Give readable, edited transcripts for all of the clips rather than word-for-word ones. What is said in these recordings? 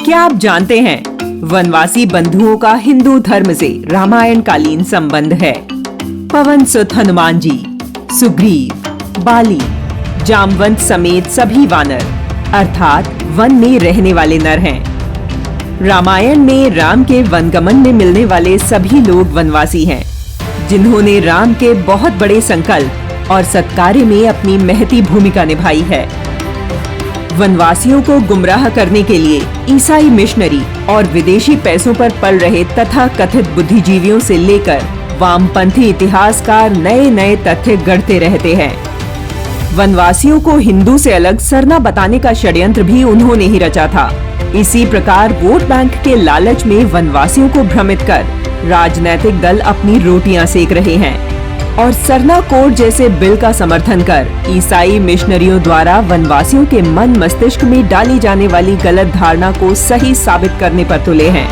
क्या आप जानते हैं वनवासी बंधुओं का हिंदू धर्म से रामायण कालीन संबंध है। पवन सुत हनुमान जी, सुग्रीव, बाली, जामवंत समेत सभी वानर अर्थात वन में रहने वाले नर हैं। रामायण में राम के वनगमन में मिलने वाले सभी लोग वनवासी हैं, जिन्होंने राम के बहुत बड़े संकल्प और सत्कार्य में अपनी महती भूमिका निभाई है। वनवासियों को गुमराह करने के लिए ईसाई मिशनरी और विदेशी पैसों पर पल रहे तथा कथित बुद्धिजीवियों से लेकर वामपंथी इतिहासकार नए नए तथ्य गढ़ते रहते हैं। वनवासियों को हिंदू से अलग सरना बताने का षड्यंत्र भी उन्होंने ही रचा था। इसी प्रकार वोट बैंक के लालच में वनवासियों को भ्रमित कर राजनैतिक दल अपनी रोटियां सेक रहे हैं और सरना कोड जैसे बिल का समर्थन कर ईसाई मिशनरियों द्वारा वनवासियों के मन मस्तिष्क में डाली जाने वाली गलत धारणा को सही साबित करने पर तुले हैं।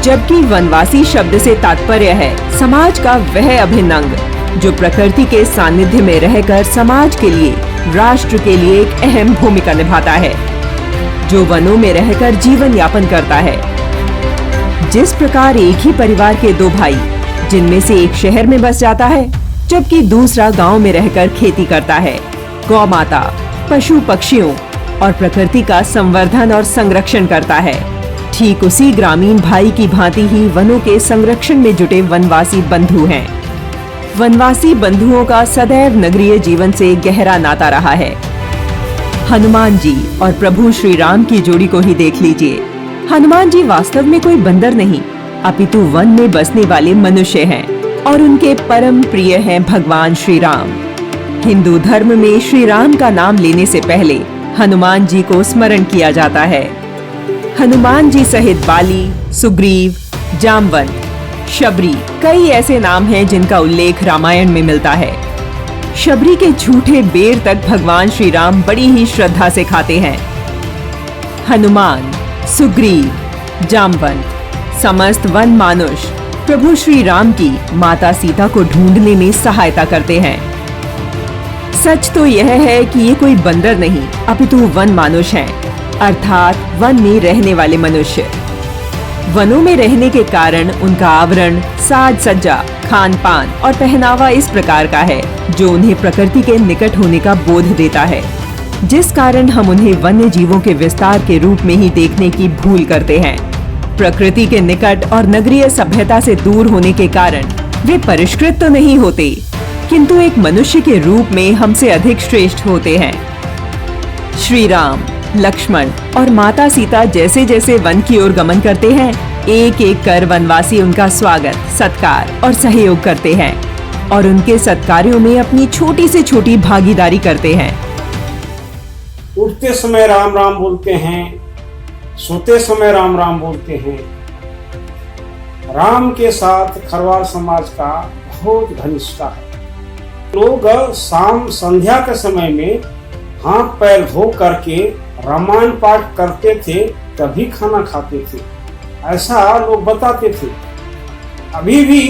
जबकि वनवासी शब्द से तात्पर्य है समाज का वह अभिन्न अंग जो प्रकृति के सानिध्य में रहकर समाज के लिए, राष्ट्र के लिए एक अहम भूमिका निभाता है, जो वनों में रहकर जीवन यापन करता है। जिस प्रकार एक ही परिवार के दो भाई, जिनमें से एक शहर में बस जाता है जबकि दूसरा गांव में रहकर खेती करता है, गौ माता, पशु पक्षियों और प्रकृति का संवर्धन और संरक्षण करता है, ठीक उसी ग्रामीण भाई की भांति ही वनों के संरक्षण में जुटे वनवासी बंधु हैं। वनवासी बंधुओं का सदैव नगरीय जीवन से गहरा नाता रहा है। हनुमान जी और प्रभु श्री राम की जोड़ी को ही देख लीजिए। हनुमान जी वास्तव में कोई बंदर नहीं, अपितु वन में बसने वाले मनुष्य हैं और उनके परम प्रिय हैं भगवान श्री राम। हिंदू धर्म में श्री राम का नाम लेने से पहले हनुमान जी को स्मरण किया जाता है। हनुमान जी सहित बाली, सुग्रीव, जामवंत, शबरी कई ऐसे नाम हैं जिनका उल्लेख रामायण में मिलता है। शबरी के झूठे बेर तक भगवान श्री राम बड़ी ही श्रद्धा से खाते हैं। हनुमान, सुग्रीव, जामवंत समस्त वन मानुष प्रभु श्री राम की माता सीता को ढूंढने में सहायता करते हैं। सच तो यह है कि ये कोई बंदर नहीं अपितु वन मानुष हैं, अर्थात वन में रहने वाले मनुष्य। वनों में रहने के कारण उनका आवरण, साज सज्जा, खान पान और पहनावा इस प्रकार का है जो उन्हें प्रकृति के निकट होने का बोध देता है, जिस कारण हम उन्हें वन्य जीवों के विस्तार के रूप में ही देखने की भूल करते हैं। प्रकृति के निकट और नगरीय सभ्यता से दूर होने के कारण वे परिष्कृत तो नहीं होते, किंतु एक मनुष्य के रूप में हमसे अधिक श्रेष्ठ होते हैं। श्री राम, लक्ष्मण और माता सीता जैसे जैसे वन की ओर गमन करते हैं, एक एक कर वनवासी उनका स्वागत, सत्कार और सहयोग करते हैं और उनके सत्कार्यों में अपनी छोटी से छोटी भागीदारी करते हैं। उठते समय राम राम बोलते हैं, सोते समय राम राम बोलते हैं। राम के साथ खरवार समाज का बहुत घनिष्ठता है। लोग शाम संध्या के समय में हाथ पैर धो करके रामायण पाठ करते थे, तभी खाना खाते थे, ऐसा लोग बताते थे। अभी भी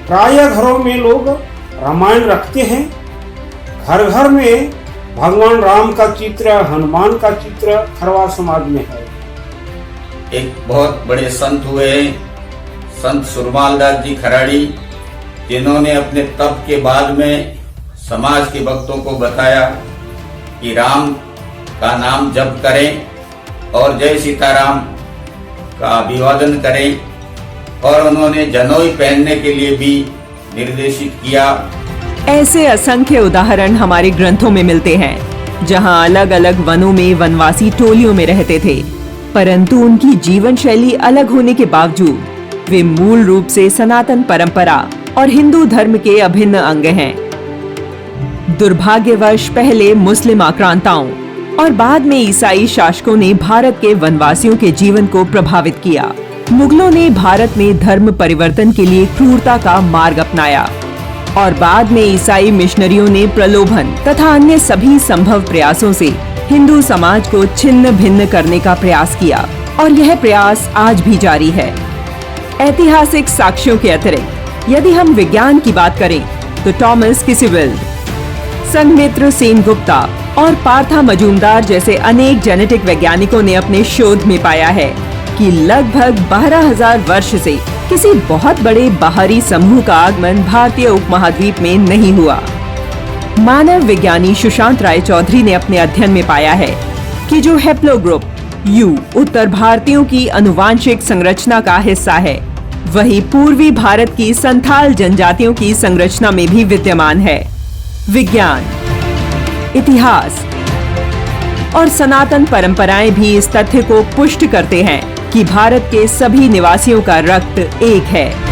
प्राय घरों में लोग रामायण रखते हैं। घर घर में भगवान राम का चित्र, हनुमान का चित्र खरवार समाज में है। एक बहुत बड़े संत हुए, संत सुरमाल दास जी खराड़ी, जिन्होंने अपने तप के बाद में समाज के भक्तों को बताया कि राम का नाम जप करें और जय सीताराम का अभिवादन करें, और उन्होंने जनोई पहनने के लिए भी निर्देशित किया। ऐसे असंख्य उदाहरण हमारे ग्रंथों में मिलते हैं, जहां अलग अलग वनों में वनवासी टोलियों में रहते थे, परंतु उनकी जीवन शैली अलग होने के बावजूद वे मूल रूप से सनातन परंपरा और हिंदू धर्म के अभिन्न अंग हैं। दुर्भाग्यवश पहले मुस्लिम आक्रांताओं और बाद में ईसाई शासकों ने भारत के वनवासियों के जीवन को प्रभावित किया। मुगलों ने भारत में धर्म परिवर्तन के लिए क्रूरता का मार्ग अपनाया और बाद में ईसाई मिशनरियों ने प्रलोभन तथा अन्य सभी संभव प्रयासों से हिंदू समाज को छिन्न भिन्न करने का प्रयास किया और यह प्रयास आज भी जारी है। ऐतिहासिक साक्ष्यों के अतिरिक्त यदि हम विज्ञान की बात करें तो टॉमस किसिविल्ड, संघमित्र सेनगुप्ता और पार्था मजूमदार जैसे अनेक जेनेटिक वैज्ञानिकों ने अपने शोध में पाया है कि लगभग 12,000 वर्ष से किसी बहुत बड़े बाहरी समूह का आगमन भारतीय उपमहाद्वीप में नहीं हुआ। मानव विज्ञानी सुशांत राय चौधरी ने अपने अध्ययन में पाया है कि जो हैप्लोग्रुप यू उत्तर भारतीयों की अनुवांशिक संरचना का हिस्सा है, वही पूर्वी भारत की संथाल जनजातियों की संरचना में भी विद्यमान है। विज्ञान, इतिहास और सनातन परंपराएं भी इस तथ्य को पुष्ट करते हैं कि भारत के सभी निवासियों का रक्त एक है।